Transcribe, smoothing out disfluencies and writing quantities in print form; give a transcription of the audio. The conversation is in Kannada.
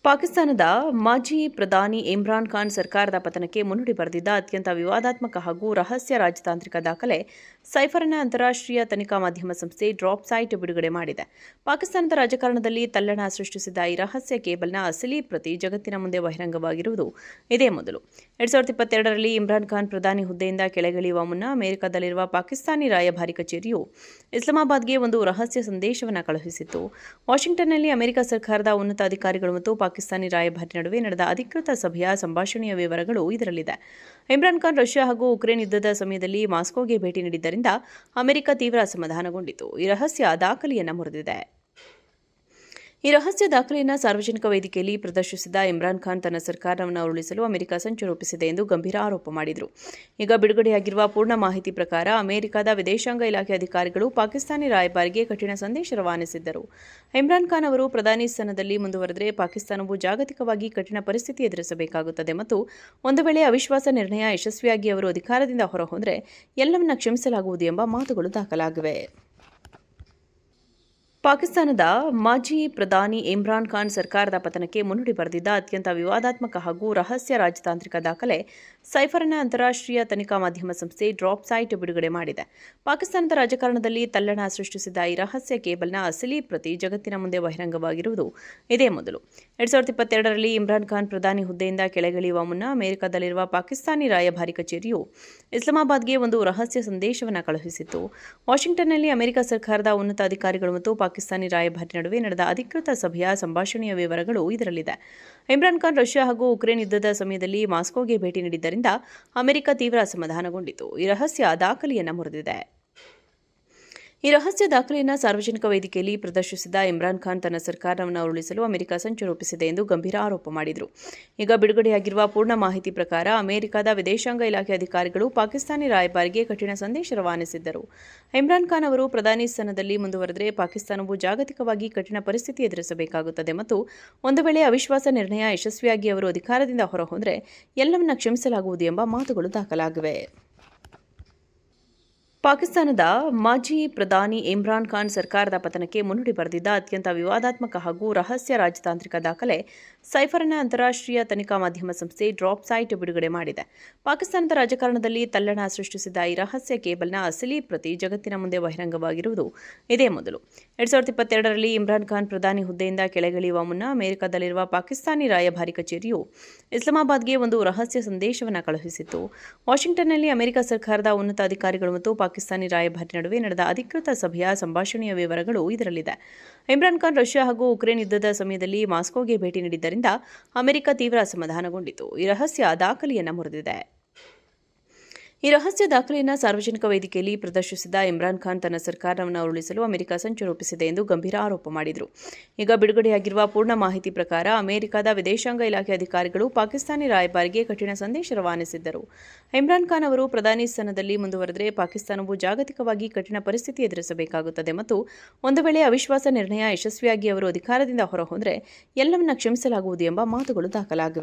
ಪಾಕಿಸ್ತಾನದ ಮಾಜಿ ಪ್ರಧಾನಿ ಇಮ್ರಾನ್ ಖಾನ್ ಸರ್ಕಾರದ ಪತನಕ್ಕೆ ಮುನ್ನುಡಿ ಬರೆದಿದ್ದ ಅತ್ಯಂತ ವಿವಾದಾತ್ಮಕ ಹಾಗೂ ರಹಸ್ಯ ರಾಜತಾಂತ್ರಿಕ ದಾಖಲೆ ಸೈಫರ್ನ ಅಂತಾರಾಷ್ಟ್ರೀಯ ತನಿಖಾ ಮಾಧ್ಯಮ ಸಂಸ್ಥೆ ಡ್ರಾಪ್ ಸೈಟ್ ಬಿಡುಗಡೆ ಮಾಡಿದೆ. ಪಾಕಿಸ್ತಾನದ ರಾಜಕಾರಣದಲ್ಲಿ ತಲ್ಲಣ ಸೃಷ್ಟಿಸಿದ ಈ ರಹಸ್ಯ ಕೇಬಲ್ನ ಅಸಲಿ ಪ್ರತಿ ಜಗತ್ತಿನ ಮುಂದೆ ಬಹಿರಂಗವಾಗಿರುವುದು ಇದೇ ಮೊದಲು. 2022ರಲ್ಲಿ ಇಮ್ರಾನ್ ಖಾನ್ ಪ್ರಧಾನಿ ಹುದ್ದೆಯಿಂದ ಕೆಳಗಿಳಿಯುವ ಮುನ್ನ ಅಮೆರಿಕದಲ್ಲಿರುವ ಪಾಕಿಸ್ತಾನಿ ರಾಯಭಾರಿ ಕಚೇರಿಯು ಇಸ್ಲಾಮಾಬಾದ್ಗೆ ಒಂದು ರಹಸ್ಯ ಸಂದೇಶವನ್ನು ಕಳುಹಿಸಿತ್ತು. ವಾಷಿಂಗ್ಟನ್ನಲ್ಲಿ ಅಮೆರಿಕ ಸರ್ಕಾರದ ಉನ್ನತ ಅಧಿಕಾರಿಗಳು ಮತ್ತು ಪಾಕಿಸ್ತಾನಿ ರಾಯಭಾರಿ ನಡುವೆ ನಡೆದ ಅಧಿಕೃತ ಸಭೆಯ ಸಂಭಾಷಣೆಯ ವಿವರಗಳು ಇದರಲ್ಲಿದೆ. ಇಮ್ರಾನ್ ಖಾನ್ ರಷ್ಯಾ ಹಾಗೂ ಉಕ್ರೇನ್ ಯುದ್ಧದ ಸಮಯದಲ್ಲಿ ಮಾಸ್ಕೋಗೆ ಭೇಟಿ ನೀಡಿದ್ದರಿಂದ ಅಮೆರಿಕ ತೀವ್ರ ಅಸಮಾಧಾನಗೊಂಡಿತು. ಈ ರಹಸ್ಯ ದಾಖಲೆಯನ್ನು ಮುರಿದಿದೆ. ಈ ರಹಸ್ಯ ದಾಖಲೆಯನ್ನು ಸಾರ್ವಜನಿಕ ವೇದಿಕೆಯಲ್ಲಿ ಪ್ರದರ್ಶಿಸಿದ ಇಮ್ರಾನ್ ಖಾನ್ ತನ್ನ ಸರ್ಕಾರವನ್ನು ಉರುಳಿಸಲು ಅಮೆರಿಕ ಸಂಚು ರೂಪಿಸಿದೆ ಎಂದು ಗಂಭೀರ ಆರೋಪ ಮಾಡಿದರು. ಈಗ ಬಿಡುಗಡೆಯಾಗಿರುವ ಪೂರ್ಣ ಮಾಹಿತಿ ಪ್ರಕಾರ ಅಮೆರಿಕದ ವಿದೇಶಾಂಗ ಇಲಾಖೆ ಅಧಿಕಾರಿಗಳು ಪಾಕಿಸ್ತಾನಿ ರಾಯಭಾರಿಗೆ ಕಠಿಣ ಸಂದೇಶ ರವಾನಿಸಿದ್ದರು. ಇಮ್ರಾನ್ ಖಾನ್ ಅವರು ಪ್ರಧಾನಿ ಸ್ಥಾನದಲ್ಲಿ ಮುಂದುವರೆದರೆ ಪಾಕಿಸ್ತಾನವು ಜಾಗತಿಕವಾಗಿ ಕಠಿಣ ಪರಿಸ್ಥಿತಿ ಎದುರಿಸಬೇಕಾಗುತ್ತದೆ ಮತ್ತು ಒಂದು ವೇಳೆ ಅವಿಶ್ವಾಸ ನಿರ್ಣಯ ಯಶಸ್ವಿಯಾಗಿ ಅವರು ಅಧಿಕಾರದಿಂದ ಹೊರಹೋದರೆ ಎಲ್ಲವನ್ನ ಕ್ಷಮಿಸಲಾಗುವುದು ಎಂಬ ಮಾತುಗಳು ದಾಖಲಾಗಿವೆ. ಪಾಕಿಸ್ತಾನದ ಮಾಜಿ ಪ್ರಧಾನಿ ಇಮ್ರಾನ್ ಖಾನ್ ಸರ್ಕಾರದ ಪತನಕ್ಕೆ ಮುನ್ನುಡಿ ಬರೆದಿದ್ದ ಅತ್ಯಂತ ವಿವಾದಾತ್ಮಕ ಹಾಗೂ ರಹಸ್ಯ ರಾಜತಾಂತ್ರಿಕ ದಾಖಲೆ ಸೈಫರ್ನ ಅಂತಾರಾಷ್ಟ್ರೀಯ ತನಿಖಾ ಮಾಧ್ಯಮ ಸಂಸ್ಥೆ ಡ್ರಾಪ್ ಸೈಟ್ ಬಿಡುಗಡೆ ಮಾಡಿದೆ. ಪಾಕಿಸ್ತಾನದ ರಾಜಕಾರಣದಲ್ಲಿ ತಲ್ಲಣ ಸೃಷ್ಟಿಸಿದ ಈ ರಹಸ್ಯ ಕೇಬಲ್ನ ಅಸಲಿ ಪ್ರತಿ ಜಗತ್ತಿನ ಮುಂದೆ ಬಹಿರಂಗವಾಗಿರುವುದು ಇದೇ ಮೊದಲು. 2022ರಲ್ಲಿ ಇಮ್ರಾನ್ ಖಾನ್ ಪ್ರಧಾನಿ ಹುದ್ದೆಯಿಂದ ಕೆಳಗಿಳಿಯುವ ಮುನ್ನ ಅಮೆರಿಕದಲ್ಲಿರುವ ಪಾಕಿಸ್ತಾನಿ ರಾಯಭಾರಿ ಕಚೇರಿಯು ಇಸ್ಲಾಮಾಬಾದ್ಗೆ ಒಂದು ರಹಸ್ಯ ಸಂದೇಶವನ್ನು ಕಳುಹಿಸಿತ್ತು. ವಾಷಿಂಗ್ಟನ್ನಲ್ಲಿ ಅಮೆರಿಕ ಸರ್ಕಾರದ ಉನ್ನತ ಅಧಿಕಾರಿಗಳು ಮತ್ತು ಪಾಕಿಸ್ತಾನಿ ರಾಯಭಾರಿ ನಡುವೆ ನಡೆದ ಅಧಿಕೃತ ಸಭೆಯ ಸಂಭಾಷಣೆಯ ವಿವರಗಳು ಇದರಲ್ಲಿದೆ. ಇಮ್ರಾನ್ ಖಾನ್ ರಷ್ಯಾ ಹಾಗೂ ಉಕ್ರೇನ್ ಯುದ್ಧದ ಸಮಯದಲ್ಲಿ ಮಾಸ್ಕೋಗೆ ಭೇಟಿ ನೀಡಿದ್ದರಿಂದ ಅಮೆರಿಕ ತೀವ್ರ ಅಸಮಾಧಾನಗೊಂಡಿತು. ಈ ರಹಸ್ಯ ದಾಖಲೆಯನ್ನು ಮುರಿದಿದೆ. ಈ ರಹಸ್ಯ ದಾಖಲೆಯನ್ನು ಸಾರ್ವಜನಿಕ ವೇದಿಕೆಯಲ್ಲಿ ಪ್ರದರ್ಶಿಸಿದ ಇಮ್ರಾನ್ ಖಾನ್ ತನ್ನ ಸರ್ಕಾರವನ್ನು ಉರುಳಿಸಲು ಅಮೆರಿಕ ಸಂಚು ರೂಪಿಸಿದೆ ಎಂದು ಗಂಭೀರ ಆರೋಪ ಮಾಡಿದರು. ಈಗ ಬಿಡುಗಡೆಯಾಗಿರುವ ಪೂರ್ಣ ಮಾಹಿತಿ ಪ್ರಕಾರ ಅಮೆರಿಕದ ವಿದೇಶಾಂಗ ಇಲಾಖೆ ಅಧಿಕಾರಿಗಳು ಪಾಕಿಸ್ತಾನಿ ರಾಯಭಾರಿಗೆ ಕಠಿಣ ಸಂದೇಶ ರವಾನಿಸಿದ್ದರು. ಇಮ್ರಾನ್ ಖಾನ್ ಅವರು ಪ್ರಧಾನಿ ಸ್ಥಾನದಲ್ಲಿ ಮುಂದುವರೆದರೆ ಪಾಕಿಸ್ತಾನವು ಜಾಗತಿಕವಾಗಿ ಕಠಿಣ ಪರಿಸ್ಥಿತಿ ಎದುರಿಸಬೇಕಾಗುತ್ತದೆ ಮತ್ತು ಒಂದು ವೇಳೆ ಅವಿಶ್ವಾಸ ನಿರ್ಣಯ ಯಶಸ್ವಿಯಾಗಿ ಅವರು ಅಧಿಕಾರದಿಂದ ಹೊರಹೋದರೆ ಎಲ್ಲವನ್ನ ಕ್ಷಮಿಸಲಾಗುವುದು ಎಂಬ ಮಾತುಗಳು ದಾಖಲಾಗಿವೆ. ಪಾಕಿಸ್ತಾನದ ಮಾಜಿ ಪ್ರಧಾನಿ ಇಮ್ರಾನ್ ಖಾನ್ ಸರ್ಕಾರದ ಪತನಕ್ಕೆ ಮುನ್ನುಡಿ ಬರೆದಿದ್ದ ಅತ್ಯಂತ ವಿವಾದಾತ್ಮಕ ಹಾಗೂ ರಹಸ್ಯ ರಾಜತಾಂತ್ರಿಕ ದಾಖಲೆ ಸೈಫರ್ನ ಅಂತಾರಾಷ್ಟ್ರೀಯ ತನಿಖಾ ಮಾಧ್ಯಮ ಸಂಸ್ಥೆ ಡ್ರಾಪ್ ಸೈಟ್ ಬಿಡುಗಡೆ ಮಾಡಿದೆ. ಪಾಕಿಸ್ತಾನದ ರಾಜಕಾರಣದಲ್ಲಿ ತಲ್ಲಣ ಸೃಷ್ಟಿಸಿದ ಈ ರಹಸ್ಯ ಕೇಬಲ್ನ ಅಸಲಿ ಪ್ರತಿ ಜಗತ್ತಿನ ಮುಂದೆ ಬಹಿರಂಗವಾಗಿರುವುದು ಇದೇ ಮೊದಲು. 2022ರಲ್ಲಿ ಇಮ್ರಾನ್ ಖಾನ್ ಪ್ರಧಾನಿ ಹುದ್ದೆಯಿಂದ ಕೆಳಗಿಳಿಯುವ ಮುನ್ನ ಅಮೆರಿಕದಲ್ಲಿರುವ ಪಾಕಿಸ್ತಾನಿ ರಾಯಭಾರಿ ಕಚೇರಿಯು ಇಸ್ಲಾಮಾಬಾದ್ಗೆ ಒಂದು ರಹಸ್ಯ ಸಂದೇಶವನ್ನು ಕಳುಹಿಸಿತ್ತು. ವಾಷಿಂಗ್ಟನ್ನಲ್ಲಿ ಅಮೆರಿಕ ಸರ್ಕಾರದ ಉನ್ನತ ಅಧಿಕಾರಿಗಳು ಮತ್ತು ಪಾಕಿಸ್ತಾನಿ ರಾಯಭಾರಿ ನಡುವೆ ನಡೆದ ಅಧಿಕೃತ ಸಭೆಯ ಸಂಭಾಷಣೆಯ ವಿವರಗಳು ಇದರಲ್ಲಿದೆ. ಇಮ್ರಾನ್ ಖಾನ್ ರಷ್ಯಾ ಹಾಗೂ ಉಕ್ರೇನ್ ಯುದ್ಧದ ಸಮಯದಲ್ಲಿ ಮಾಸ್ಕೋಗೆ ಭೇಟಿ ನೀಡಿದ್ದರಿಂದ ಅಮೆರಿಕ ತೀವ್ರ ಅಸಮಾಧಾನಗೊಂಡಿತು. ಈ ರಹಸ್ಯ ದಾಖಲೆಯನ್ನು ಮುರಿದಿದೆ. ಈ ರಹಸ್ಯ ದಾಖಲೆಯನ್ನು ಸಾರ್ವಜನಿಕ ವೇದಿಕೆಯಲ್ಲಿ ಪ್ರದರ್ಶಿಸಿದ ಇಮ್ರಾನ್ ಖಾನ್ ತನ್ನ ಸರ್ಕಾರವನ್ನು ಉರುಳಿಸಲು ಅಮೆರಿಕ ಸಂಚು ರೂಪಿಸಿದೆ ಎಂದು ಗಂಭೀರ ಆರೋಪ ಮಾಡಿದರು. ಈಗ ಬಿಡುಗಡೆಯಾಗಿರುವ ಪೂರ್ಣ ಮಾಹಿತಿ ಪ್ರಕಾರ ಅಮೆರಿಕದ ವಿದೇಶಾಂಗ ಇಲಾಖೆ ಅಧಿಕಾರಿಗಳು ಪಾಕಿಸ್ತಾನಿ ರಾಯಭಾರಿಗೆ ಕಠಿಣ ಸಂದೇಶ ರವಾನಿಸಿದ್ದರು. ಇಮ್ರಾನ್ ಖಾನ್ ಅವರು ಪ್ರಧಾನಿ ಸ್ಥಾನದಲ್ಲಿ ಮುಂದುವರೆದರೆ ಪಾಕಿಸ್ತಾನವು ಜಾಗತಿಕವಾಗಿ ಕಠಿಣ ಪರಿಸ್ಥಿತಿ ಎದುರಿಸಬೇಕಾಗುತ್ತದೆ ಮತ್ತು ಒಂದು ವೇಳೆ ಅವಿಶ್ವಾಸ ನಿರ್ಣಯ ಯಶಸ್ವಿಯಾಗಿ ಅವರು ಅಧಿಕಾರದಿಂದ ಹೊರಹೋದರೆ ಎಲ್ಲವನ್ನ ಕ್ಷಮಿಸಲಾಗುವುದು ಎಂಬ ಮಾತುಗಳು ದಾಖಲಾಗಿವೆ.